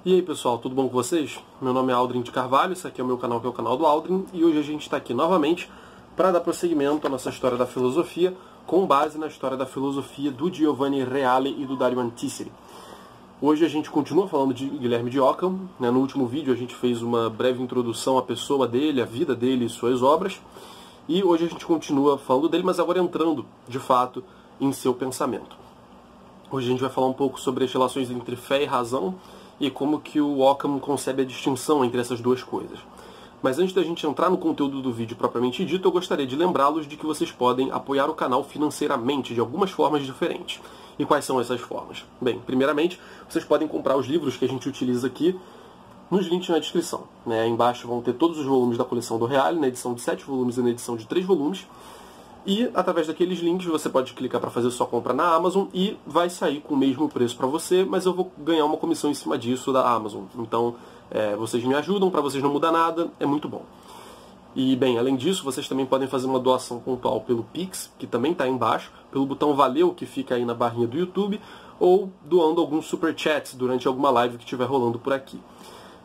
E aí pessoal, tudo bom com vocês? Meu nome é Aldrin de Carvalho, esse aqui é o meu canal, que é o canal do Aldrin, e hoje a gente está aqui novamente para dar prosseguimento à nossa história da filosofia, com base na história da filosofia do Giovanni Reale e do Dario Antiseri. Hoje a gente continua falando de Guilherme de Ockham, né? No último vídeo a gente fez uma breve introdução à pessoa dele, à vida dele e suas obras, e hoje a gente continua falando dele, mas agora entrando, de fato, em seu pensamento. Hoje a gente vai falar um pouco sobre as relações entre fé e razão, e como que o Ockham concebe a distinção entre essas duas coisas. Mas antes da gente entrar no conteúdo do vídeo propriamente dito, eu gostaria de lembrá-los de que vocês podem apoiar o canal financeiramente de algumas formas diferentes. E quais são essas formas? Bem, primeiramente, vocês podem comprar os livros que a gente utiliza aqui nos links na descrição. Aí embaixo vão ter todos os volumes da coleção do Reale, na edição de 7 volumes e na edição de 3 volumes. E, através daqueles links, você pode clicar para fazer sua compra na Amazon e vai sair com o mesmo preço para você, mas eu vou ganhar uma comissão em cima disso da Amazon. Então, vocês me ajudam, para vocês não muda nada, é muito bom. E, bem, além disso, vocês também podem fazer uma doação pontual pelo Pix, que também está aí embaixo, pelo botão Valeu, que fica aí na barrinha do YouTube, ou doando alguns Super Chats durante alguma live que estiver rolando por aqui.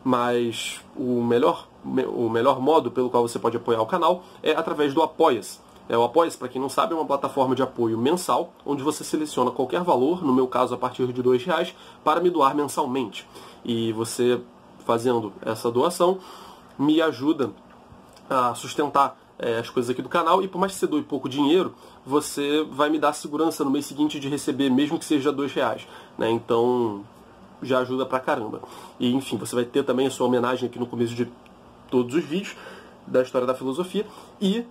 Mas o melhor modo pelo qual você pode apoiar o canal é através do Apoia-se. O Apoia-se, para quem não sabe, é uma plataforma de apoio mensal, onde você seleciona qualquer valor, no meu caso a partir de R$2, para me doar mensalmente. E você, fazendo essa doação, me ajuda a sustentar as coisas aqui do canal, e por mais que você doe pouco dinheiro, você vai me dar segurança no mês seguinte de receber, mesmo que seja R$2. Então, já ajuda pra caramba. E, enfim, você vai ter também a sua homenagem aqui no começo de todos os vídeos da história da filosofia, e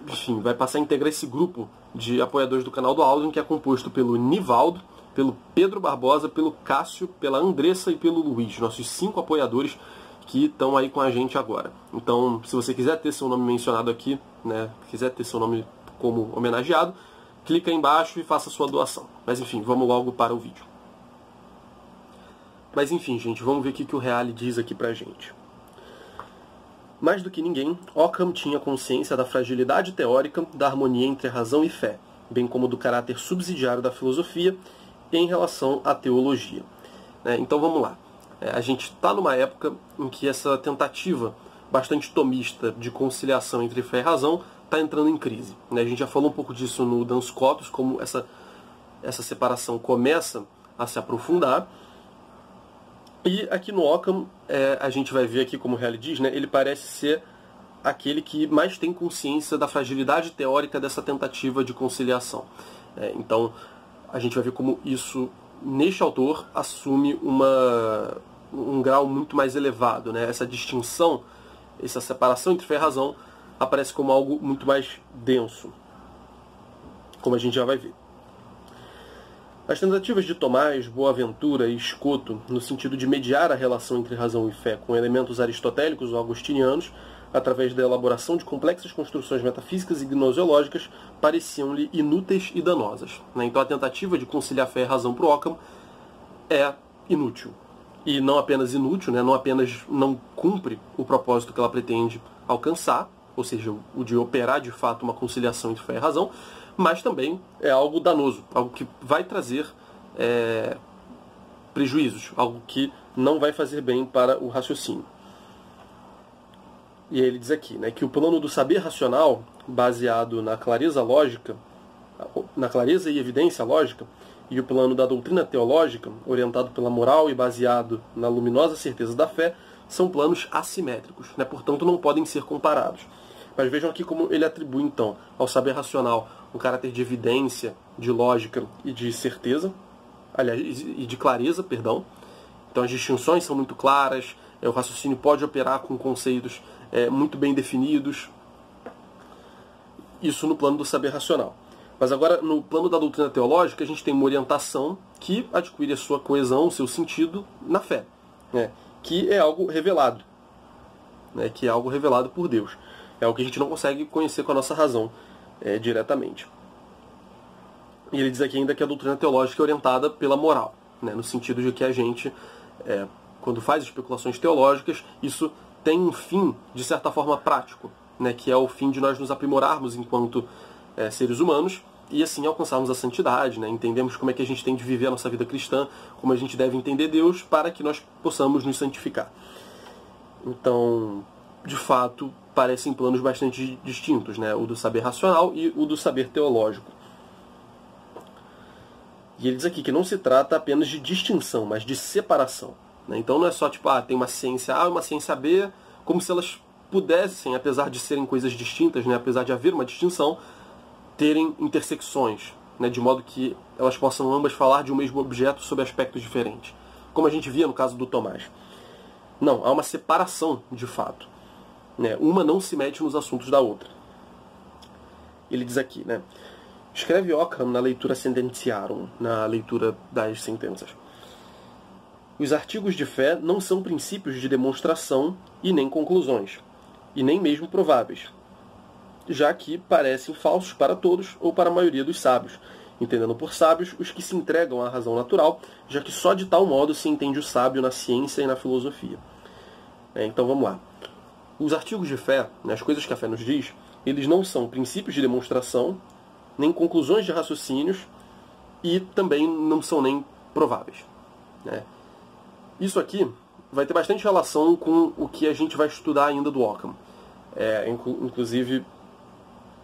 enfim, vai passar a integrar esse grupo de apoiadores do canal do Aldrin, que é composto pelo Nivaldo, pelo Pedro Barbosa, pelo Cássio, pela Andressa e pelo Luiz, nossos 5 apoiadores que estão aí com a gente agora. Então, se você quiser ter seu nome mencionado aqui, quiser ter seu nome como homenageado, clica aí embaixo e faça sua doação. Mas enfim, vamos logo para o vídeo. Mas enfim, gente, vamos ver o que o Reale diz aqui pra gente. Mais do que ninguém, Ockham tinha consciência da fragilidade teórica da harmonia entre razão e fé, bem como do caráter subsidiário da filosofia em relação à teologia. Então vamos lá. A gente está numa época em que essa tentativa bastante tomista de conciliação entre fé e razão está entrando em crise. A gente já falou um pouco disso no Duns Scotus, como essa separação começa a se aprofundar. E aqui no Ockham, a gente vai ver aqui, como o Reale diz, ele parece ser aquele que mais tem consciência da fragilidade teórica dessa tentativa de conciliação. Então, a gente vai ver como isso, neste autor, assume um grau muito mais elevado. Essa distinção, essa separação entre fé e razão, aparece como algo muito mais denso, como a gente já vai ver. As tentativas de Tomás, Boaventura e Escoto, no sentido de mediar a relação entre razão e fé com elementos aristotélicos ou agostinianos, através da elaboração de complexas construções metafísicas e gnoseológicas, pareciam-lhe inúteis e danosas. Então a tentativa de conciliar fé e razão para o Ockham é inútil. E não apenas inútil, não apenas não cumpre o propósito que ela pretende alcançar, ou seja, o de operar de fato uma conciliação entre fé e razão, mas também é algo danoso, algo que vai trazer prejuízos, algo que não vai fazer bem para o raciocínio. E ele diz aqui, que o plano do saber racional, baseado na clareza lógica, na clareza e evidência lógica, e o plano da doutrina teológica, orientado pela moral e baseado na luminosa certeza da fé, são planos assimétricos, portanto não podem ser comparados. Mas vejam aqui como ele atribui, então, ao saber racional um caráter de evidência, de lógica e de certeza, aliás, e de clareza, perdão. Então as distinções são muito claras, o raciocínio pode operar com conceitos muito bem definidos. Isso no plano do saber racional. Mas agora, no plano da doutrina teológica, a gente tem uma orientação que adquire a sua coesão, o seu sentido na fé, que é algo revelado, que é algo revelado por Deus. É algo que a gente não consegue conhecer com a nossa razão diretamente. E ele diz aqui ainda que a doutrina teológica é orientada pela moral, no sentido de que a gente, quando faz especulações teológicas, isso tem um fim, de certa forma, prático, que é o fim de nós nos aprimorarmos enquanto seres humanos, e assim alcançarmos a santidade, né? Entendemos como é que a gente tem de viver a nossa vida cristã, como a gente deve entender Deus para que nós possamos nos santificar. Então, de fato, parecem planos bastante distintos, né? O do saber racional e o do saber teológico. E ele diz aqui que não se trata apenas de distinção, mas de separação, né? Então não é só tipo, tem uma ciência A e uma ciência B, como se elas pudessem, apesar de serem coisas distintas, né? Apesar de haver uma distinção, terem intersecções, né? De modo que elas possam ambas falar de um mesmo objeto sob aspectos diferentes. Como a gente via no caso do Tomás. Não, há uma separação de fato, né? Uma não se mete nos assuntos da outra. Ele diz aqui, né? Escreve Ockham na leitura Sententiarum, na leitura das sentenças. Os artigos de fé não são princípios de demonstração e nem conclusões, e nem mesmo prováveis, já que parecem falsos para todos ou para a maioria dos sábios, entendendo por sábios os que se entregam à razão natural, já que só de tal modo se entende o sábio na ciência e na filosofia. Então vamos lá. Os artigos de fé, né, as coisas que a fé nos diz, eles não são princípios de demonstração, nem conclusões de raciocínios, e também não são nem prováveis, né? Isso aqui vai ter bastante relação com o que a gente vai estudar ainda do Ockham. Inclusive,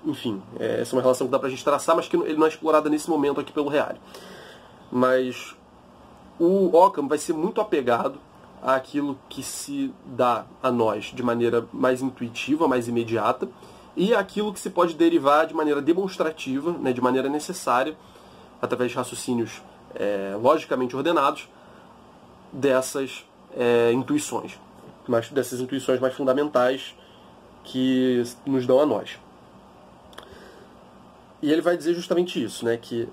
enfim, essa é uma relação que dá pra gente traçar, mas que ele não é explorada nesse momento aqui pelo Reale. Mas o Ockham vai ser muito apegado àquilo que se dá a nós de maneira mais intuitiva, mais imediata, e aquilo que se pode derivar de maneira demonstrativa, né, de maneira necessária, através de raciocínios logicamente ordenados, dessas intuições, dessas intuições mais fundamentais que nos dão a nós. E ele vai dizer justamente isso, né, que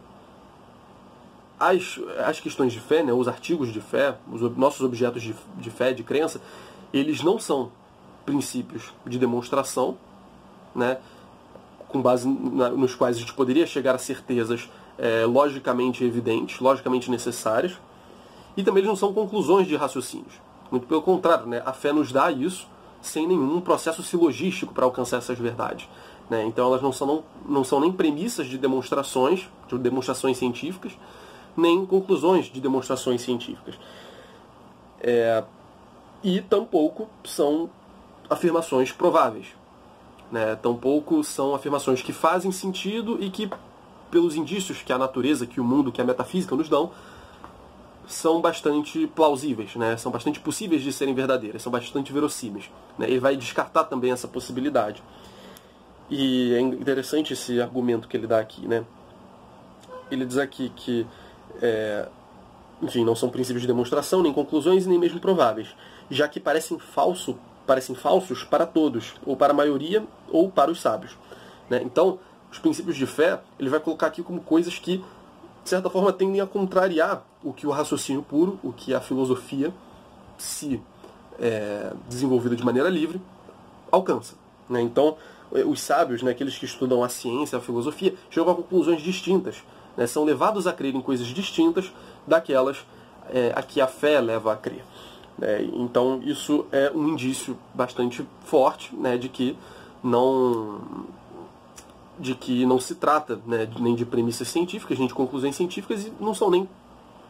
as questões de fé, né, os artigos de fé, os nossos objetos de fé, de crença, eles não são princípios de demonstração, né, com base nos quais a gente poderia chegar a certezas logicamente evidentes, logicamente necessárias, e também eles não são conclusões de raciocínios. Muito pelo contrário, né, a fé nos dá isso sem nenhum processo silogístico para alcançar essas verdades, né? Então elas não são nem premissas de demonstrações científicas, nem conclusões de demonstrações científicas. E tampouco são afirmações prováveis, né? Tampouco são afirmações que fazem sentido e que, pelos indícios que a natureza, que o mundo, que a metafísica nos dão, são bastante plausíveis, né? São bastante possíveis de serem verdadeiras, são bastante verossímeis, né? Ele vai descartar também essa possibilidade. E é interessante esse argumento que ele dá aqui, né? Ele diz aqui que, enfim, não são princípios de demonstração, nem conclusões, nem mesmo prováveis, já que parecem falsos para todos, ou para a maioria, ou para os sábios, né? Então, os princípios de fé, ele vai colocar aqui como coisas que, de certa forma, tendem a contrariar o que o raciocínio puro, o que a filosofia, se desenvolvida de maneira livre, alcança, né? Então, os sábios, né, aqueles que estudam a ciência, a filosofia, chegam a conclusões distintas, né? São levados a crer em coisas distintas daquelas a que a fé leva a crer. Então, isso é um indício bastante forte, né, de que não se trata, né, nem de premissas científicas, nem de conclusões científicas, e não são nem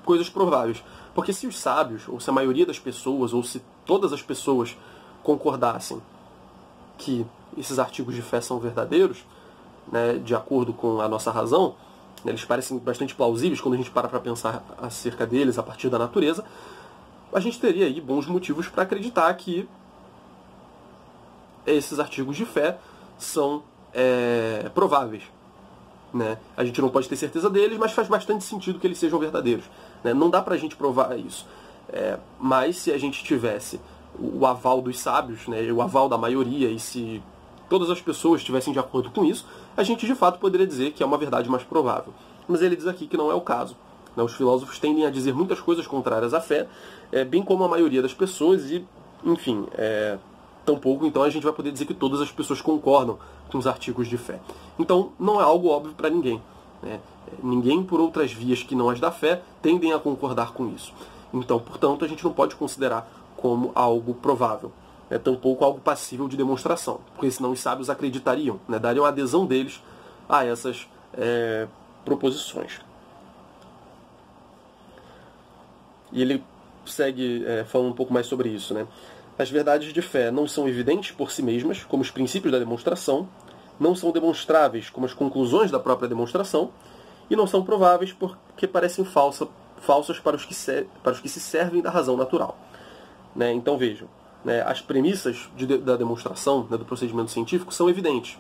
coisas prováveis. Porque se os sábios, ou se a maioria das pessoas, ou se todas as pessoas concordassem que esses artigos de fé são verdadeiros, né, de acordo com a nossa razão, né, eles parecem bastante plausíveis quando a gente para pensar acerca deles a partir da natureza, a gente teria aí bons motivos para acreditar que esses artigos de fé são prováveis, né? A gente não pode ter certeza deles, mas faz bastante sentido que eles sejam verdadeiros, né? Não dá pra gente provar isso. Mas se a gente tivesse o aval dos sábios, né, o aval da maioria, e se todas as pessoas estivessem de acordo com isso, a gente de fato poderia dizer que é uma verdade mais provável. Mas ele diz aqui que não é o caso, né? Os filósofos tendem a dizer muitas coisas contrárias à fé, bem como a maioria das pessoas, e, enfim, tampouco então a gente vai poder dizer que todas as pessoas concordam com os artigos de fé. Então não é algo óbvio para ninguém, né? Ninguém, por outras vias que não as da fé, tendem a concordar com isso. Então, portanto, a gente não pode considerar como algo provável, tampouco algo passível de demonstração, porque senão os sábios acreditariam, né? Dariam a adesão deles a essas proposições. E ele segue falando um pouco mais sobre isso, né? As verdades de fé não são evidentes por si mesmas, como os princípios da demonstração, não são demonstráveis como as conclusões da própria demonstração, e não são prováveis porque parecem falsas para os que se servem da razão natural. Né? Então vejam, né, as premissas da demonstração, né, do procedimento científico são evidentes,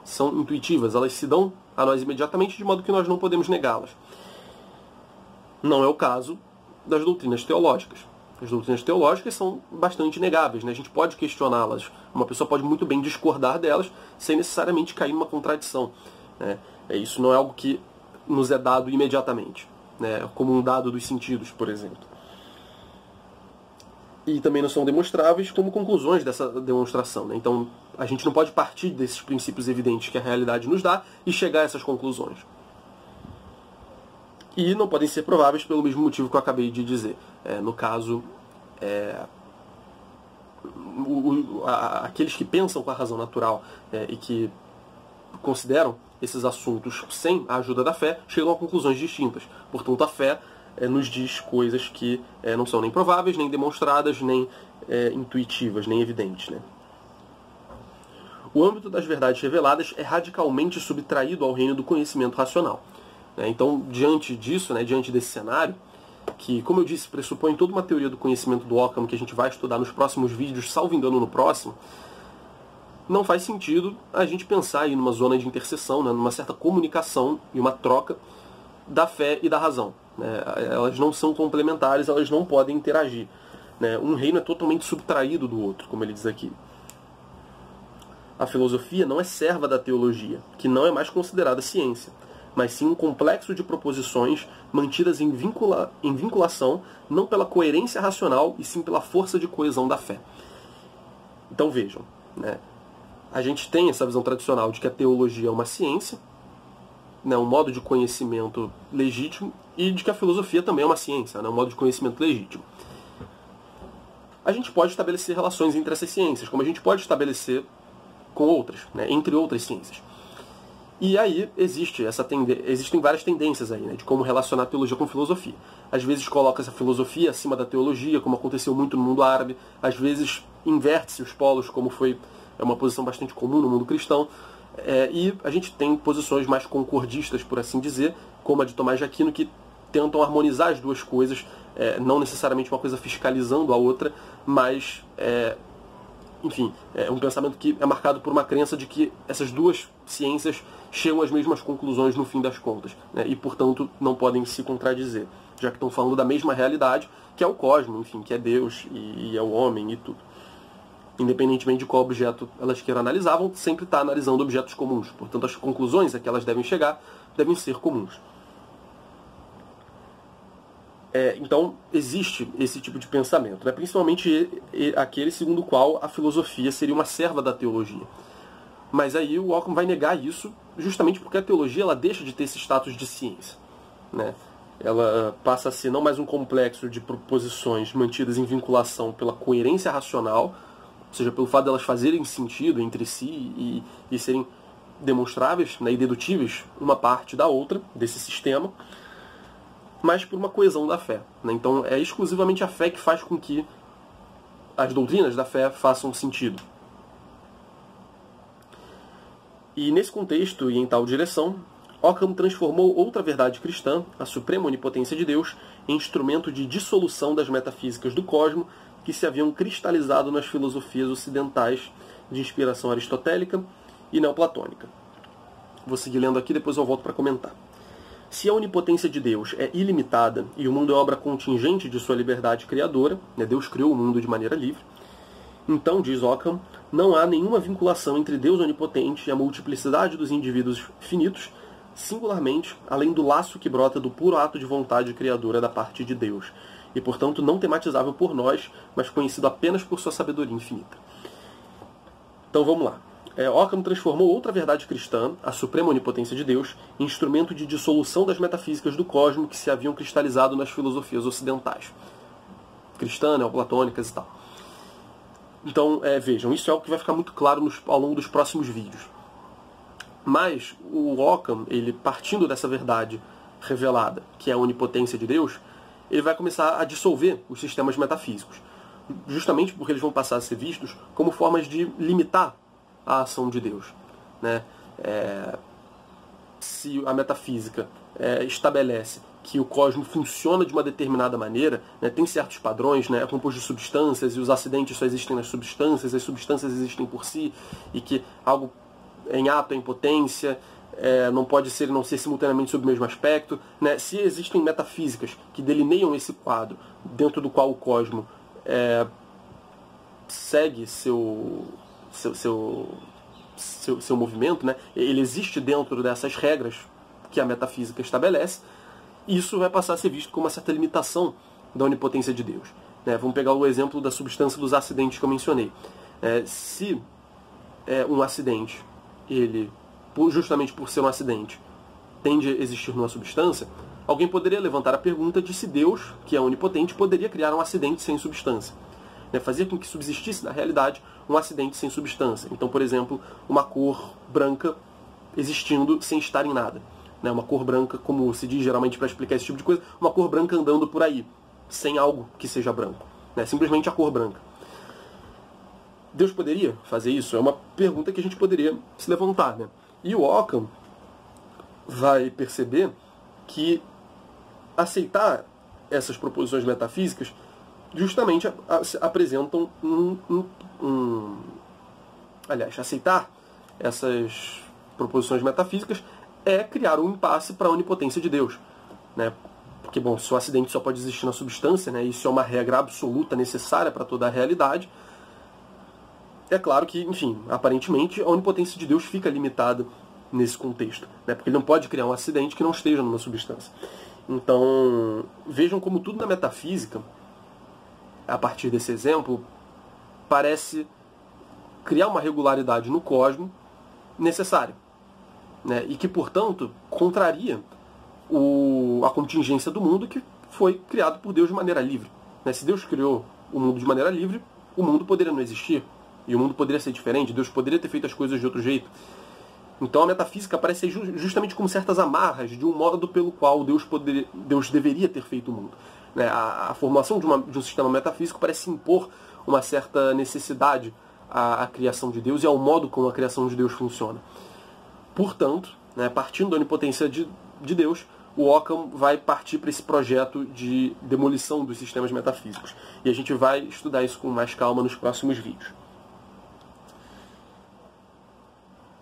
são intuitivas, elas se dão a nós imediatamente, de modo que nós não podemos negá-las. Não é o caso das doutrinas teológicas. As doutrinas teológicas são bastante negáveis, né? A gente pode questioná-las, uma pessoa pode muito bem discordar delas sem necessariamente cair numa contradição. Né? Isso não é algo que nos é dado imediatamente, né? Como um dado dos sentidos, por exemplo. E também não são demonstráveis como conclusões dessa demonstração. Né? Então, a gente não pode partir desses princípios evidentes que a realidade nos dá e chegar a essas conclusões. E não podem ser prováveis pelo mesmo motivo que eu acabei de dizer. No caso, aqueles que pensam com a razão natural e que consideram esses assuntos sem a ajuda da fé, chegam a conclusões distintas. Portanto, a fé nos diz coisas que não são nem prováveis, nem demonstradas, nem intuitivas, nem evidentes. Né? O âmbito das verdades reveladas é radicalmente subtraído ao reino do conhecimento racional. Então, diante disso, né, diante desse cenário, que, como eu disse, pressupõe toda uma teoria do conhecimento do Occam que a gente vai estudar nos próximos vídeos, salvo engano no próximo, não faz sentido a gente pensar aí numa zona de interseção, né, numa certa comunicação e uma troca da fé e da razão. Né? Elas não são complementares, elas não podem interagir. Né? Um reino é totalmente subtraído do outro, como ele diz aqui. A filosofia não é serva da teologia, que não é mais considerada ciência, mas sim um complexo de proposições mantidas em vinculação não pela coerência racional, e sim pela força de coesão da fé. Então vejam, né? A gente tem essa visão tradicional de que a teologia é uma ciência, né, um modo de conhecimento legítimo, e de que a filosofia também é uma ciência, né, um modo de conhecimento legítimo. A gente pode estabelecer relações entre essas ciências, como a gente pode estabelecer com outras, né, entre outras ciências. E aí existem várias tendências aí, né, de como relacionar a teologia com filosofia. Às vezes coloca-se a filosofia acima da teologia, como aconteceu muito no mundo árabe. Às vezes inverte-se os polos, como foi uma posição bastante comum no mundo cristão. E a gente tem posições mais concordistas, por assim dizer, como a de Tomás de Aquino, que tentam harmonizar as duas coisas, não necessariamente uma coisa fiscalizando a outra, mas enfim, é um pensamento que é marcado por uma crença de que essas duas ciências chegam às mesmas conclusões no fim das contas, né, e, portanto, não podem se contradizer, já que estão falando da mesma realidade, que é o cosmos, enfim, que é Deus e é o homem e tudo. Independentemente de qual objeto elas queiram analisar, vão sempre estar analisando objetos comuns. Portanto, as conclusões a que elas devem chegar devem ser comuns. Então, existe esse tipo de pensamento, né? Principalmente aquele segundo o qual a filosofia seria uma serva da teologia. Mas aí o Occam vai negar isso justamente porque a teologia ela deixa de ter esse status de ciência. Né? Ela passa a ser não mais um complexo de proposições mantidas em vinculação pela coerência racional, ou seja, pelo fato de elas fazerem sentido entre si e serem demonstráveis, né, e dedutíveis uma parte da outra, desse sistema, mas por uma coesão da fé. Né? Então é exclusivamente a fé que faz com que as doutrinas da fé façam sentido. E nesse contexto e em tal direção, Occam transformou outra verdade cristã, a suprema onipotência de Deus, em instrumento de dissolução das metafísicas do cosmos que se haviam cristalizado nas filosofias ocidentais de inspiração aristotélica e neoplatônica. Vou seguir lendo aqui, depois eu volto para comentar. Se a onipotência de Deus é ilimitada e o mundo é obra contingente de sua liberdade criadora, né, Deus criou o mundo de maneira livre, então, diz Occam, não há nenhuma vinculação entre Deus onipotente e a multiplicidade dos indivíduos finitos, singularmente, além do laço que brota do puro ato de vontade criadora da parte de Deus, e, portanto, não tematizável por nós, mas conhecido apenas por sua sabedoria infinita. Então, vamos lá. Occam transformou outra verdade cristã, a suprema onipotência de Deus, em instrumento de dissolução das metafísicas do cosmos que se haviam cristalizado nas filosofias ocidentais, cristã, neoplatônicas e tal. Então, vejam, isso é algo que vai ficar muito claro ao longo dos próximos vídeos. Mas o Occam, ele partindo dessa verdade revelada, que é a onipotência de Deus, ele vai começar a dissolver os sistemas metafísicos, justamente porque eles vão passar a ser vistos como formas de limitar a ação de Deus, né? Se a metafísica estabelece que o cosmos funciona de uma determinada maneira, né, tem certos padrões, né, é composto de substâncias e os acidentes só existem nas substâncias, as substâncias existem por si, e que algo em ato é em potência, não pode ser e não ser simultaneamente sob o mesmo aspecto, né? Se existem metafísicas que delineiam esse quadro dentro do qual o cosmos segue seu movimento, né? Ele existe dentro dessas regras que a metafísica estabelece, isso vai passar a ser visto como uma certa limitação da onipotência de Deus, né? Vamos pegar o exemplo da substância dos acidentes que eu mencionei. Se um acidente, ele, justamente por ser um acidente, tende a existir numa substância, alguém poderia levantar a pergunta de se Deus, que é onipotente, poderia criar um acidente sem substância, né? Fazer com que subsistisse na realidade um acidente sem substância. Então, por exemplo, uma cor branca existindo sem estar em nada, né? Uma cor branca, como se diz geralmente para explicar esse tipo de coisa, uma cor branca andando por aí, sem algo que seja branco, né? Simplesmente a cor branca. Deus poderia fazer isso? É uma pergunta que a gente poderia se levantar, né? E o Occam vai perceber que aceitar essas proposições metafísicas justamente apresentam aliás, aceitar essas proposições metafísicas é criar um impasse para a onipotência de Deus, né? Porque, bom, se o acidente só pode existir na substância, né, isso é uma regra absoluta necessária para toda a realidade, é claro que, enfim, aparentemente a onipotência de Deus fica limitada nesse contexto, né? Porque ele não pode criar um acidente que não esteja numa substância. Então, vejam como tudo na metafísica, a partir desse exemplo, parece criar uma regularidade no cosmos necessária, né? E que, portanto, contraria a contingência do mundo que foi criado por Deus de maneira livre, né? Se Deus criou o mundo de maneira livre, o mundo poderia não existir, e o mundo poderia ser diferente, Deus poderia ter feito as coisas de outro jeito. Então a metafísica parece justamente como certas amarras de um modo pelo qual Deus deveria ter feito o mundo, né? A formação de um sistema metafísico parece impor uma certa necessidade à criação de Deus e ao modo como a criação de Deus funciona. Portanto, né, partindo da onipotência de Deus, o Occam vai partir para esse projeto de demolição dos sistemas metafísicos. E a gente vai estudar isso com mais calma nos próximos vídeos.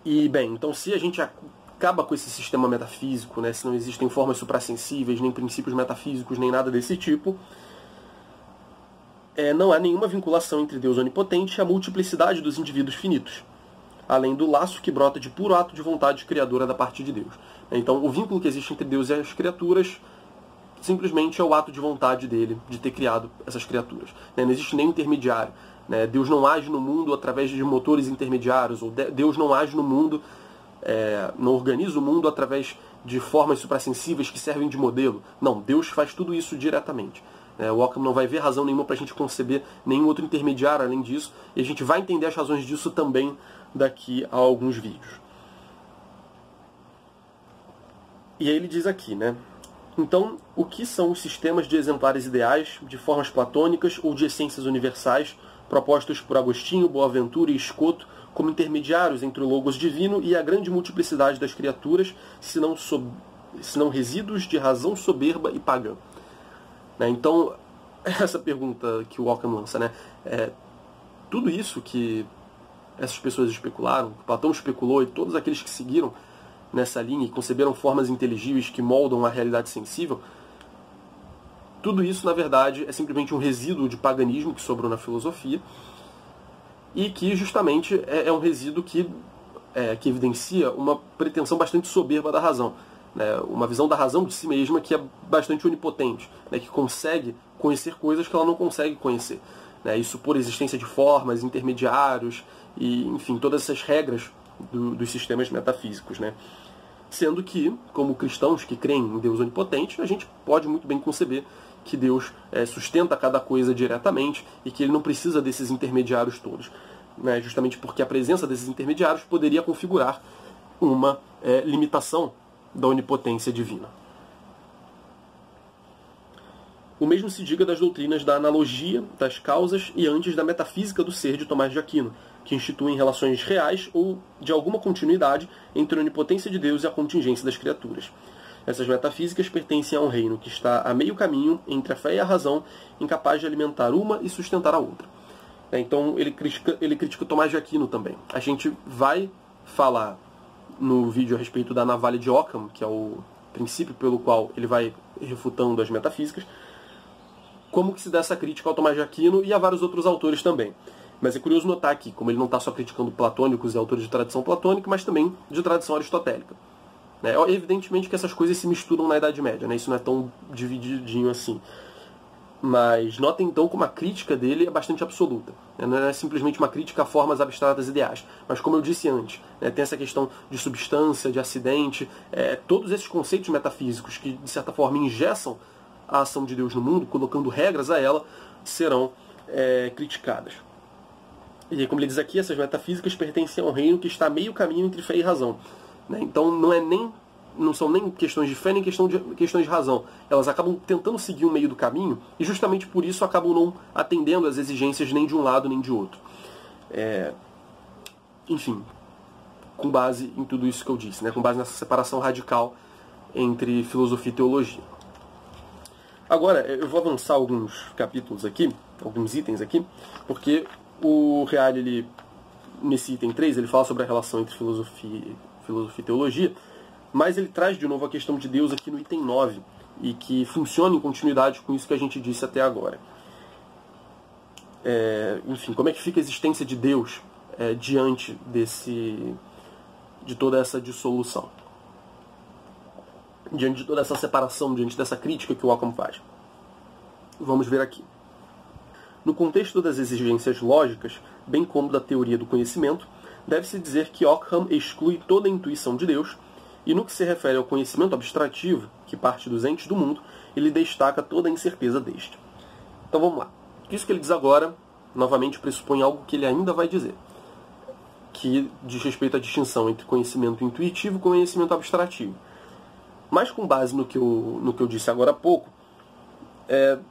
E, bem, então se a gente acaba com esse sistema metafísico, né, se não existem formas suprassensíveis, nem princípios metafísicos, nem nada desse tipo, não há nenhuma vinculação entre Deus onipotente e a multiplicidade dos indivíduos finitos, além do laço que brota de puro ato de vontade criadora da parte de Deus. Então, o vínculo que existe entre Deus e as criaturas simplesmente é o ato de vontade dele, de ter criado essas criaturas. Não existe nenhum intermediário. Deus não age no mundo através de motores intermediários, ou Deus não age no mundo, não organiza o mundo através de formas suprassensíveis que servem de modelo. Não, Deus faz tudo isso diretamente. O Occam não vai ver razão nenhuma para a gente conceber nenhum outro intermediário além disso, e a gente vai entender as razões disso também daqui a alguns vídeos. E aí ele diz aqui, né? Então, o que são os sistemas de exemplares ideais, de formas platônicas ou de essências universais, propostos por Agostinho, Boaventura e Escoto como intermediários entre o Logos divino e a grande multiplicidade das criaturas, se não resíduos de razão soberba e pagã? Então, essa pergunta que o Occam lança, né? Tudo isso que essas pessoas especularam, que Platão especulou e todos aqueles que seguiram nessa linha e conceberam formas inteligíveis que moldam a realidade sensível, tudo isso, na verdade, é simplesmente um resíduo de paganismo que sobrou na filosofia e que, justamente, é um resíduo que evidencia uma pretensão bastante soberba da razão, né? Uma visão da razão de si mesma que é bastante onipotente, né? Que consegue conhecer coisas que ela não consegue conhecer, né? Isso por existência de formas, intermediários e, enfim, todas essas regras dos sistemas metafísicos, né? Sendo que, como cristãos que creem em Deus onipotente, a gente pode muito bem conceber que Deus sustenta cada coisa diretamente e que ele não precisa desses intermediários todos, né? Justamente porque a presença desses intermediários poderia configurar uma limitação da onipotência divina. O mesmo se diga das doutrinas da analogia, das causas e antes da metafísica do ser de Tomás de Aquino, que instituem relações reais ou de alguma continuidade entre a onipotência de Deus e a contingência das criaturas. Essas metafísicas pertencem a um reino que está a meio caminho entre a fé e a razão, incapaz de alimentar uma e sustentar a outra. Então ele critica Tomás de Aquino também. A gente vai falar no vídeo a respeito da navalha de Occam, que é o princípio pelo qual ele vai refutando as metafísicas, como que se dá essa crítica ao Tomás de Aquino e a vários outros autores também. Mas é curioso notar aqui, como ele não está só criticando platônicos e autores de tradição platônica, mas também de tradição aristotélica. Evidentemente que essas coisas se misturam na Idade Média, né? Isso não é tão divididinho assim. Mas notem então como a crítica dele é bastante absoluta. Não é simplesmente uma crítica a formas abstratas ideais. Mas como eu disse antes, tem essa questão de substância, de acidente, todos esses conceitos metafísicos que, de certa forma, engessam a ação de Deus no mundo, colocando regras a ela, serão criticadas. E como ele diz aqui, essas metafísicas pertencem a um reino que está a meio caminho entre fé e razão. Então não são nem questões de fé, nem questões de razão. Elas acabam tentando seguir o meio do caminho e justamente por isso acabam não atendendo às exigências nem de um lado nem de outro. Enfim, com base em tudo isso que eu disse, com base nessa separação radical entre filosofia e teologia. Agora, eu vou avançar alguns capítulos aqui, alguns itens aqui, porque o Reale, nesse item 3, ele fala sobre a relação entre filosofia e teologia, mas ele traz de novo a questão de Deus aqui no item 9, e que funciona em continuidade com isso que a gente disse até agora. Enfim, como é que fica a existência de Deus diante de toda essa dissolução? Diante de toda essa separação, diante dessa crítica que o Occam faz. Vamos ver aqui. No contexto das exigências lógicas, bem como da teoria do conhecimento, deve-se dizer que Occam exclui toda a intuição de Deus, e no que se refere ao conhecimento abstrativo, que parte dos entes do mundo, ele destaca toda a incerteza deste. Então vamos lá. Isso que ele diz agora, novamente pressupõe algo que ele ainda vai dizer, que diz respeito à distinção entre conhecimento intuitivo e conhecimento abstrativo. Mas com base no que eu disse agora há pouco,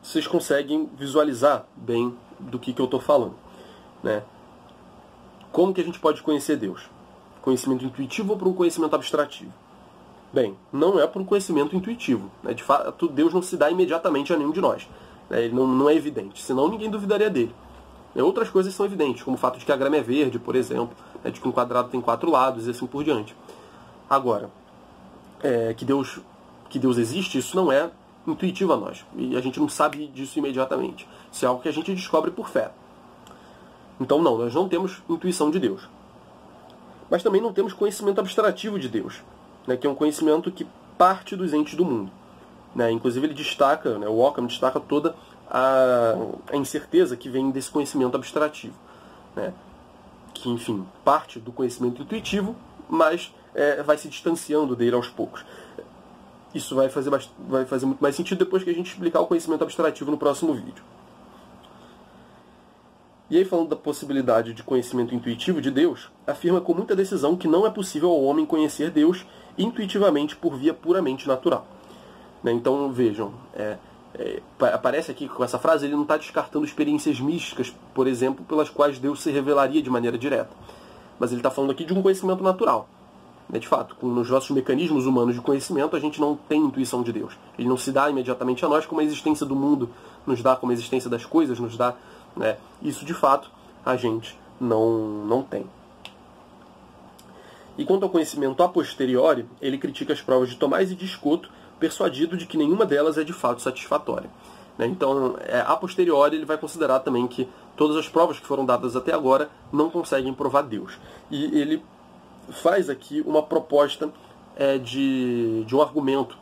vocês conseguem visualizar bem do que eu estou falando. Como que a gente pode conhecer Deus? Conhecimento intuitivo ou por um conhecimento abstrativo? Bem, não é por um conhecimento intuitivo. De fato, Deus não se dá imediatamente a nenhum de nós. Ele não é evidente, senão ninguém duvidaria dele. Outras coisas são evidentes, como o fato de que a grama é verde, por exemplo, de que um quadrado tem 4 lados e assim por diante. Agora, que Deus existe, isso não é intuitivo a nós. E a gente não sabe disso imediatamente. Isso é algo que a gente descobre por fé. Então não, nós não temos intuição de Deus. Mas também não temos conhecimento abstrativo de Deus, que é um conhecimento que parte dos entes do mundo. Inclusive ele destaca, o Occam destaca toda a incerteza que vem desse conhecimento abstrativo. Que, enfim, parte do conhecimento intuitivo, mas vai se distanciando dele aos poucos. Isso vai fazer muito mais sentido depois que a gente explicar o conhecimento abstrativo no próximo vídeo. E aí, falando da possibilidade de conhecimento intuitivo de Deus, afirma com muita decisão que não é possível ao homem conhecer Deus intuitivamente por via puramente natural. Então, vejam, aparece aqui com essa frase, ele não está descartando experiências místicas, por exemplo, pelas quais Deus se revelaria de maneira direta. Mas ele está falando aqui de um conhecimento natural. De fato, nos nossos mecanismos humanos de conhecimento, a gente não tem intuição de Deus. Ele não se dá imediatamente a nós como a existência do mundo nos dá, como a existência das coisas nos dá. Isso, de fato, a gente não tem. E quanto ao conhecimento a posteriori, ele critica as provas de Tomás e de Escoto, persuadido de que nenhuma delas é de fato satisfatória. Então, a posteriori, ele vai considerar também que todas as provas que foram dadas até agora não conseguem provar Deus. E ele faz aqui uma proposta de um argumento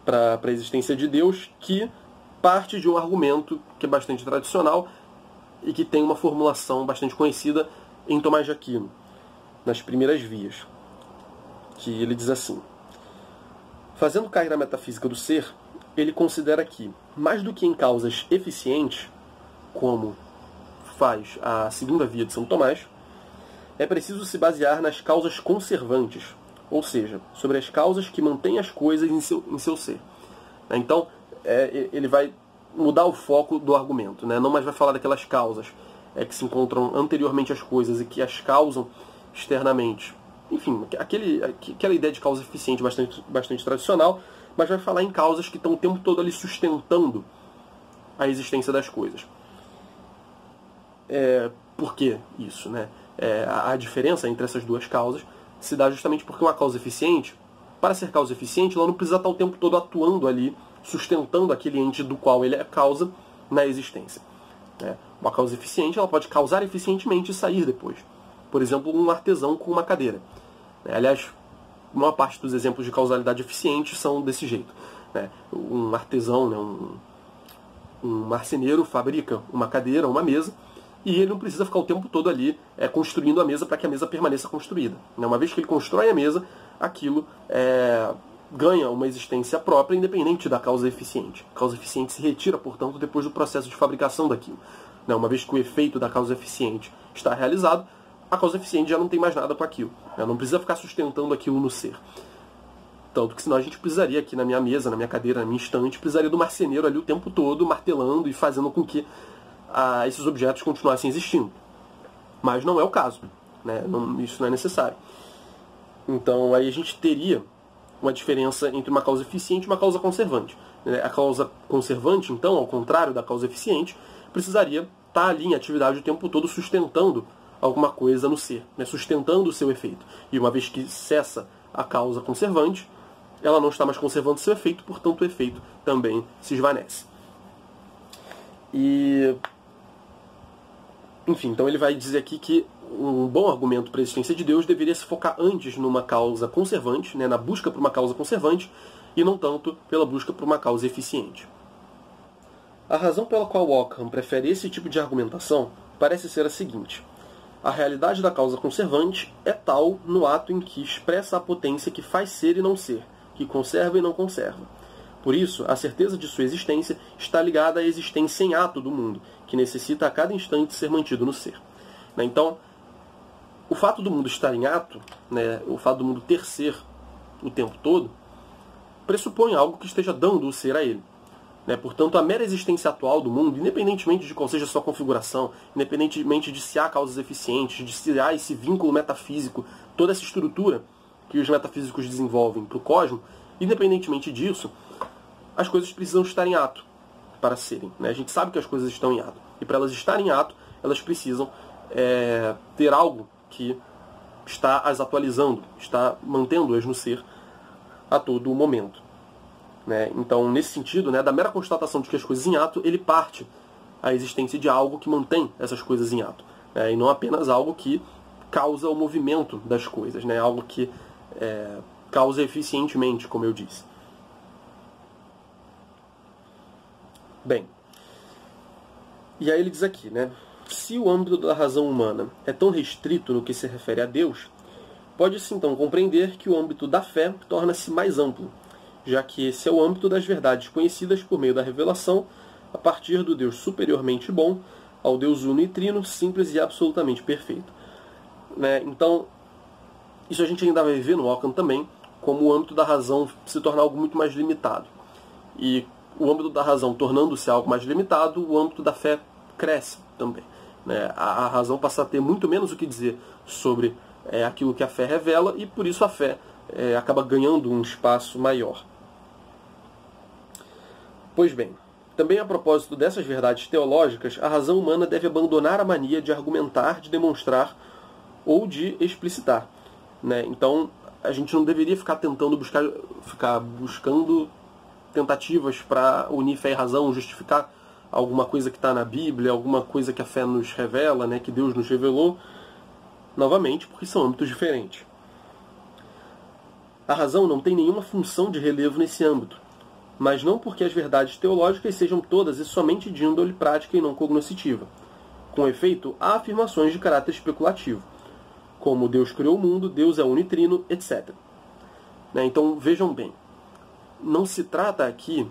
para a existência de Deus que parte de um argumento que é bastante tradicional e que tem uma formulação bastante conhecida em Tomás de Aquino, nas primeiras vias, que ele diz assim: fazendo cair a metafísica do ser, ele considera que, mais do que em causas eficientes, como faz a segunda via de São Tomás, é preciso se basear nas causas conservantes, ou seja, sobre as causas que mantêm as coisas em seu ser. Então, ele vai mudar o foco do argumento, né? Não mais vai falar daquelas causas que se encontram anteriormente às coisas e que as causam externamente. Enfim, aquela ideia de causa eficiente bastante tradicional, mas vai falar em causas que estão o tempo todo ali sustentando a existência das coisas. Por que isso, né? A diferença entre essas duas causas se dá justamente porque uma causa eficiente, para ser causa eficiente, ela não precisa estar o tempo todo atuando ali, sustentando aquele ente do qual ele é causa na existência. Uma causa eficiente, ela pode causar eficientemente e sair depois. Por exemplo, um artesão com uma cadeira. Aliás, a maior parte dos exemplos de causalidade eficiente são desse jeito. Um artesão, um marceneiro fabrica uma cadeira, uma mesa, e ele não precisa ficar o tempo todo ali construindo a mesa para que a mesa permaneça construída. Uma vez que ele constrói a mesa, aquilo ganha uma existência própria, independente da causa eficiente. A causa eficiente se retira, portanto, depois do processo de fabricação daquilo. Uma vez que o efeito da causa eficiente está realizado, a causa eficiente já não tem mais nada com aquilo. Não precisa ficar sustentando aquilo no ser. Tanto que senão a gente precisaria aqui na minha mesa, na minha cadeira, na minha estante, precisaria do marceneiro ali o tempo todo, martelando e fazendo com que esses objetos continuassem existindo. Mas não é o caso. Isso não é necessário. Então aí a gente teria uma diferença entre uma causa eficiente e uma causa conservante. A causa conservante, então, ao contrário da causa eficiente, precisaria estar ali em atividade o tempo todo sustentando alguma coisa no ser, sustentando o seu efeito. E uma vez que cessa a causa conservante, ela não está mais conservando seu efeito, portanto o efeito também se esvanece. Enfim, então ele vai dizer aqui que um bom argumento para a existência de Deus deveria se focar antes numa causa conservante, na busca por uma causa conservante, e não tanto pela busca por uma causa eficiente. A razão pela qual Ockham prefere esse tipo de argumentação parece ser a seguinte: a realidade da causa conservante é tal no ato em que expressa a potência que faz ser e não ser, que conserva e não conserva. Por isso, a certeza de sua existência está ligada à existência em ato do mundo, que necessita a cada instante ser mantido no ser. Então, o fato do mundo estar em ato, o fato do mundo ter ser o tempo todo, pressupõe algo que esteja dando o ser a ele. Portanto, a mera existência atual do mundo, independentemente de qual seja a sua configuração, independentemente de se há causas eficientes, de se há esse vínculo metafísico, toda essa estrutura que os metafísicos desenvolvem para o cosmos, independentemente disso, as coisas precisam estar em ato para serem. A gente sabe que as coisas estão em ato. E para elas estarem em ato, elas precisam ter algo que está as atualizando, está mantendo-as no ser a todo momento. Então, nesse sentido, da mera constatação de que as coisas em ato, ele parte a existência de algo que mantém essas coisas em ato. E não apenas algo que causa o movimento das coisas, algo que causa eficientemente, como eu disse. Bem, e aí ele diz aqui, se o âmbito da razão humana é tão restrito no que se refere a Deus, pode-se então compreender que o âmbito da fé torna-se mais amplo, já que esse é o âmbito das verdades conhecidas por meio da revelação, a partir do Deus superiormente bom ao Deus uno e trino, simples e absolutamente perfeito. Então, isso a gente ainda vai ver no Ockham também, como o âmbito da razão se tornar algo muito mais limitado. E o âmbito da razão tornando-se algo mais limitado, o âmbito da fé cresce também. A razão passa a ter muito menos o que dizer sobre aquilo que a fé revela, e por isso a fé acaba ganhando um espaço maior. Pois bem, também a propósito dessas verdades teológicas, a razão humana deve abandonar a mania de argumentar, de demonstrar ou de explicitar. Então, a gente não deveria ficar buscando tentativas para unir fé e razão, justificar alguma coisa que está na Bíblia, alguma coisa que a fé nos revela, que Deus nos revelou, novamente, porque são âmbitos diferentes. A razão não tem nenhuma função de relevo nesse âmbito, mas não porque as verdades teológicas sejam todas e somente de índole prática e não cognoscitiva. Com efeito, há afirmações de caráter especulativo, como Deus criou o mundo, Deus é unitrino, etc. Então, vejam bem, não se trata aqui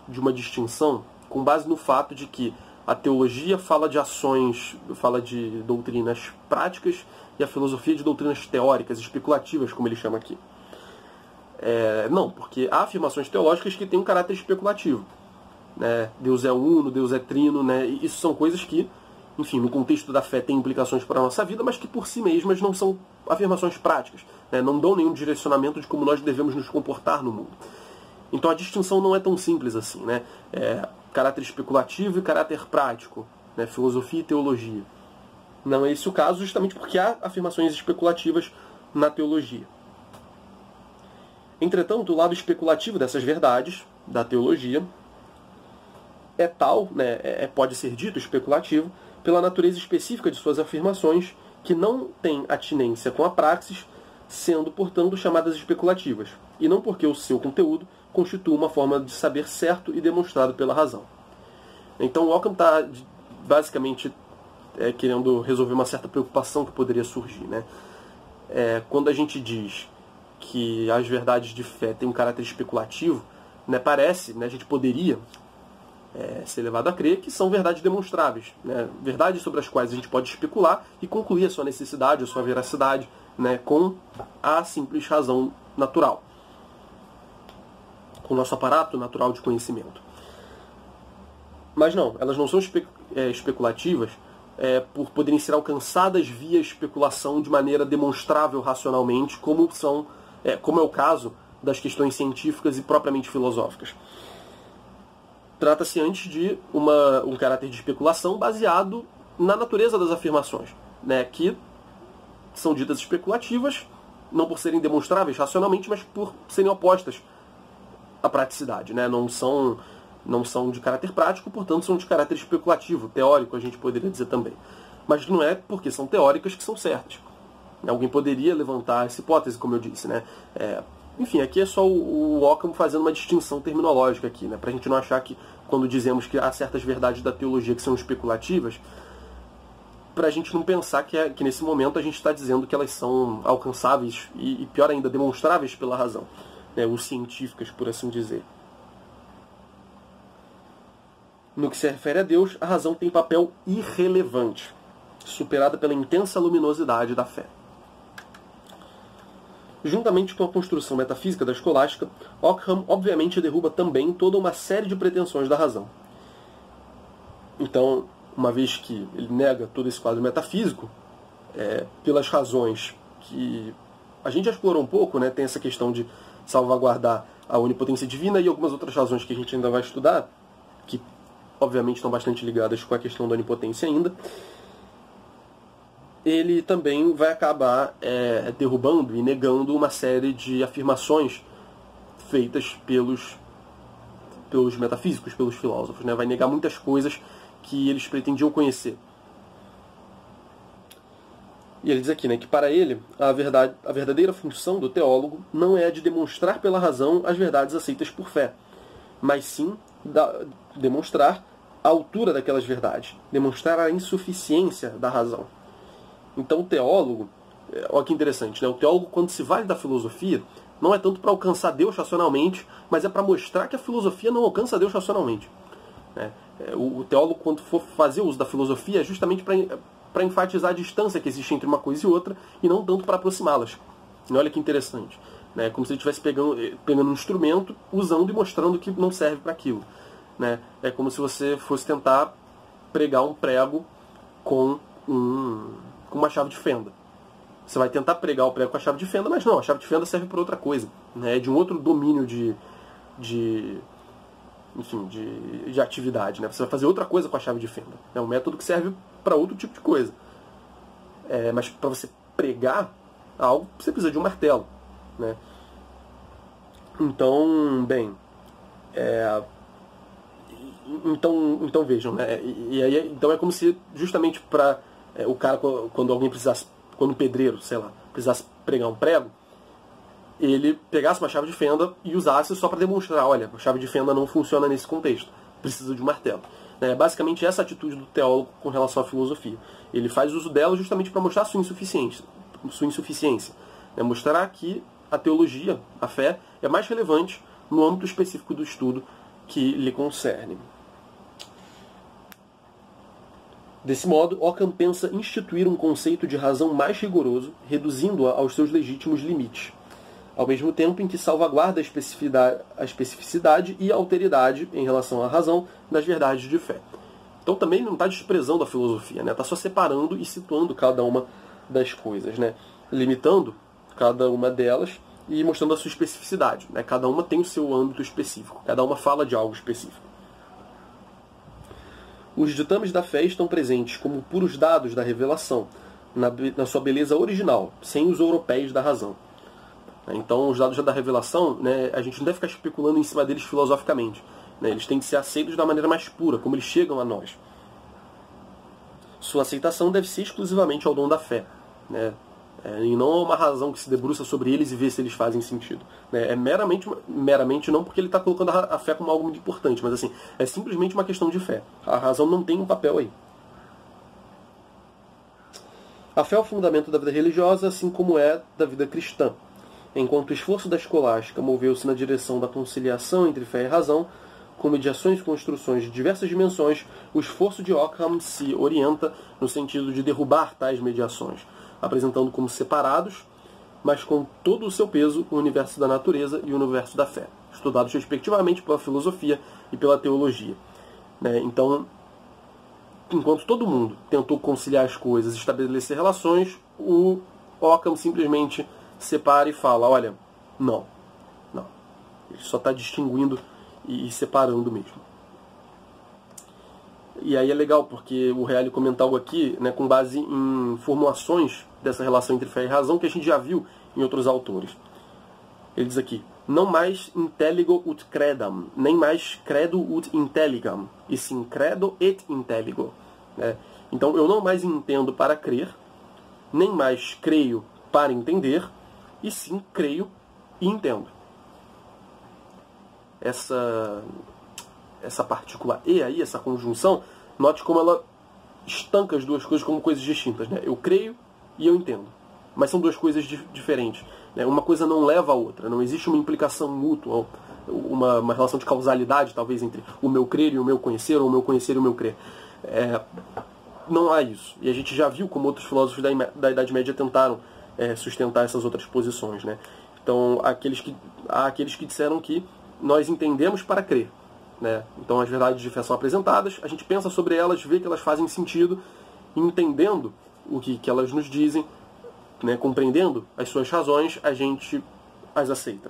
de uma distinção com base no fato de que a teologia fala de ações, fala de doutrinas práticas, e a filosofia de doutrinas teóricas, especulativas, como ele chama aqui. Não, porque há afirmações teológicas que têm um caráter especulativo. Né? Deus é uno, Deus é trino, né? E isso são coisas que, enfim, no contexto da fé tem implicações para a nossa vida, mas que por si mesmas não são afirmações práticas, né? Não dão nenhum direcionamento de como nós devemos nos comportar no mundo. Então a distinção não é tão simples assim, né? Caráter especulativo e caráter prático, né? Filosofia e teologia. Não é esse o caso, justamente porque há afirmações especulativas na teologia. Entretanto, o lado especulativo dessas verdades, da teologia, é tal, né, pode ser dito especulativo, pela natureza específica de suas afirmações, que não tem atinência com a praxis, sendo, portanto, chamadas especulativas, e não porque o seu conteúdo constitua uma forma de saber certo e demonstrado pela razão. Então, Ockham está, basicamente, querendo resolver uma certa preocupação que poderia surgir. Né? Quando a gente diz que as verdades de fé têm um caráter especulativo, né, parece, né, a gente poderia ser levado a crer que são verdades demonstráveis, né? Verdades sobre as quais a gente pode especular e concluir a sua necessidade, a sua veracidade, né, com a simples razão natural, com o nosso aparato natural de conhecimento. Mas não, elas não são especulativas por poderem ser alcançadas via especulação de maneira demonstrável racionalmente, como é o caso das questões científicas e propriamente filosóficas. Trata-se antes de um caráter de especulação baseado na natureza das afirmações, né, que são ditas especulativas, não por serem demonstráveis racionalmente, mas por serem opostas à praticidade. Né? Não são de caráter prático, portanto são de caráter especulativo, teórico, a gente poderia dizer também. Mas não é porque são teóricas que são certas. Alguém poderia levantar essa hipótese, como eu disse, né? Enfim, aqui é só o Ockham fazendo uma distinção terminológica aqui, né? Para a gente não achar que, quando dizemos que há certas verdades da teologia que são especulativas, para a gente não pensar que nesse momento a gente está dizendo que elas são alcançáveis e pior ainda, demonstráveis pela razão, né? Ou científicas, por assim dizer. No que se refere a Deus, a razão tem papel irrelevante, superada pela intensa luminosidade da fé. Juntamente com a construção metafísica da escolástica, Ockham obviamente derruba também toda uma série de pretensões da razão. Então, uma vez que ele nega todo esse quadro metafísico, pelas razões que a gente já explorou um pouco, né? Tem essa questão de salvaguardar a onipotência divina e algumas outras razões que a gente ainda vai estudar, que obviamente estão bastante ligadas com a questão da onipotência ainda. Ele também vai acabar derrubando e negando uma série de afirmações feitas pelos metafísicos, pelos filósofos. Né? Vai negar muitas coisas que eles pretendiam conhecer. E ele diz aqui, né, que para ele a verdadeira função do teólogo não é a de demonstrar pela razão as verdades aceitas por fé, mas sim demonstrar a altura daquelas verdades, demonstrar a insuficiência da razão. Então o teólogo, olha que interessante, né? O teólogo, quando se vale da filosofia, não é tanto para alcançar Deus racionalmente, mas é para mostrar que a filosofia não alcança Deus racionalmente. Né? O teólogo, quando for fazer uso da filosofia, é justamente para enfatizar a distância que existe entre uma coisa e outra, e não tanto para aproximá-las. E olha que interessante. Né? Como se ele estivesse pegando um instrumento, usando e mostrando que não serve para aquilo. Né? É como se você fosse tentar pregar um prego com uma chave de fenda. Você vai tentar pregar o prego com a chave de fenda, mas não, a chave de fenda serve para outra coisa. Né? É de um outro domínio de atividade. Né? Você vai fazer outra coisa com a chave de fenda. É um método que serve para outro tipo de coisa. Mas para você pregar algo, você precisa de um martelo. Né? Então, bem... Então vejam, né? Então é como se justamente para o cara, quando um pedreiro, sei lá, precisasse pregar um prego, ele pegasse uma chave de fenda e usasse só para demonstrar, olha, a chave de fenda não funciona nesse contexto, precisa de um martelo. É basicamente essa atitude do teólogo com relação à filosofia. Ele faz uso dela justamente para mostrar a sua insuficiência. Mostrar que a teologia, a fé, é mais relevante no âmbito específico do estudo que lhe concerne. Desse modo, Ockham pensa instituir um conceito de razão mais rigoroso, reduzindo-a aos seus legítimos limites. ao mesmo tempo em que salvaguarda a especificidade e a alteridade em relação à razão das verdades de fé. Então também não está desprezando a filosofia, né? Está só separando e situando cada uma das coisas, né? Limitando cada uma delas e mostrando a sua especificidade, né? Cada uma tem o seu âmbito específico, cada uma fala de algo específico. Os ditames da fé estão presentes como puros dados da revelação, na sua beleza original, sem os europeus da razão. Então, os dados da revelação, né, a gente não deve ficar especulando em cima deles filosoficamente, né? Eles têm que ser aceitos da maneira mais pura, como eles chegam a nós. Sua aceitação deve ser exclusivamente ao dom da fé, né? E não a uma razão que se debruça sobre eles e vê se eles fazem sentido, né? É meramente não porque ele está colocando a fé como algo muito importante, mas assim, é simplesmente uma questão de fé. A razão não tem um papel aí. A fé é o fundamento da vida religiosa, assim como é da vida cristã. Enquanto o esforço da escolástica moveu-se na direção da conciliação entre fé e razão, com mediações e construções de diversas dimensões, o esforço de Ockham se orienta no sentido de derrubar tais mediações, apresentando como separados, mas com todo o seu peso, o universo da natureza e o universo da fé, estudados respectivamente pela filosofia e pela teologia. Então, enquanto todo mundo tentou conciliar as coisas, estabelecer relações, o Ockham simplesmente separa e fala, olha, não. Ele só está distinguindo e separando mesmo. E aí é legal, porque o Reale comenta algo aqui, né, com base em formulações dessa relação entre fé e razão que a gente já viu em outros autores. Ele diz aqui, não mais intelligo ut credam, nem mais credo ut intelligam, e sim credo et intelligo. Então eu não mais entendo para crer, nem mais creio para entender, e sim creio e entendo. Essa partícula e aí, essa conjunção, note como ela estanca as duas coisas como coisas distintas, né? Eu creio e eu entendo. Mas são duas coisas diferentes, né? Uma coisa não leva a outra. Não existe uma implicação mútua, uma relação de causalidade, talvez, entre o meu crer e o meu conhecer, ou o meu conhecer e o meu crer. Não há isso. E a gente já viu como outros filósofos da Idade Média tentaram sustentar essas outras posições, né? Então, há aqueles que disseram que nós entendemos para crer, né? Então as verdades de fé são apresentadas, a gente pensa sobre elas, vê que elas fazem sentido, e entendendo o que elas nos dizem, né, compreendendo as suas razões, a gente as aceita.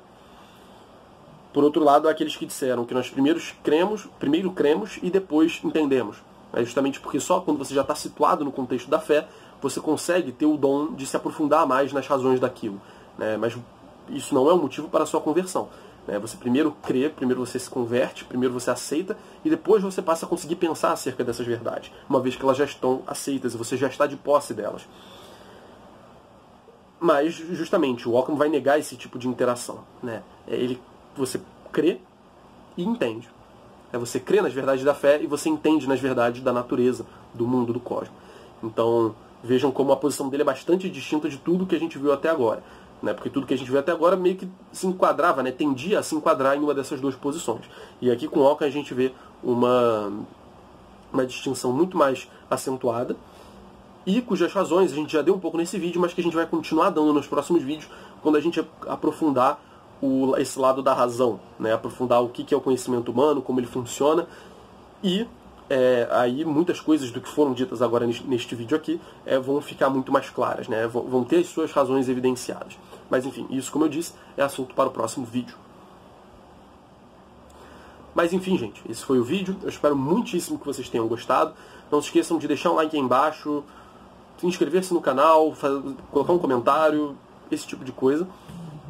Por outro lado, há aqueles que disseram que nós primeiro cremos e depois entendemos. É justamente porque só quando você já está situado no contexto da fé, você consegue ter o dom de se aprofundar mais nas razões daquilo, né? Mas isso não é um motivo para a sua conversão. Você primeiro crê, primeiro você se converte, primeiro você aceita, e depois você passa a conseguir pensar acerca dessas verdades, uma vez que elas já estão aceitas e você já está de posse delas. Mas, justamente, o Ockham vai negar esse tipo de interação, né? Você crê e entende. Você crê nas verdades da fé e você entende nas verdades da natureza, do mundo, do cosmos. Então, vejam como a posição dele é bastante distinta de tudo que a gente viu até agora. Porque tudo que a gente viu até agora meio que se enquadrava, tendia a se enquadrar em uma dessas duas posições. E aqui com Ockham a gente vê uma distinção muito mais acentuada, e cujas razões a gente já deu um pouco nesse vídeo, mas que a gente vai continuar dando nos próximos vídeos, quando a gente aprofundar esse lado da razão, aprofundar o que é o conhecimento humano, como ele funciona, e aí muitas coisas do que foram ditas agora neste vídeo aqui vão ficar muito mais claras, vão ter as suas razões evidenciadas. Mas enfim, isso, como eu disse, é assunto para o próximo vídeo. Mas enfim, gente, esse foi o vídeo. Eu espero muitíssimo que vocês tenham gostado. Não se esqueçam de deixar um like aí embaixo, se inscrever-se no canal, colocar um comentário, esse tipo de coisa.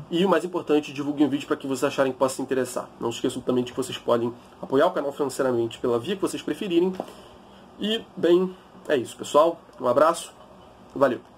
E o mais importante, divulguem o vídeo para que vocês acharem que possa se interessar. Não se esqueçam também de que vocês podem apoiar o canal financeiramente pela via que vocês preferirem. E, bem, é isso, pessoal. Um abraço. Valeu.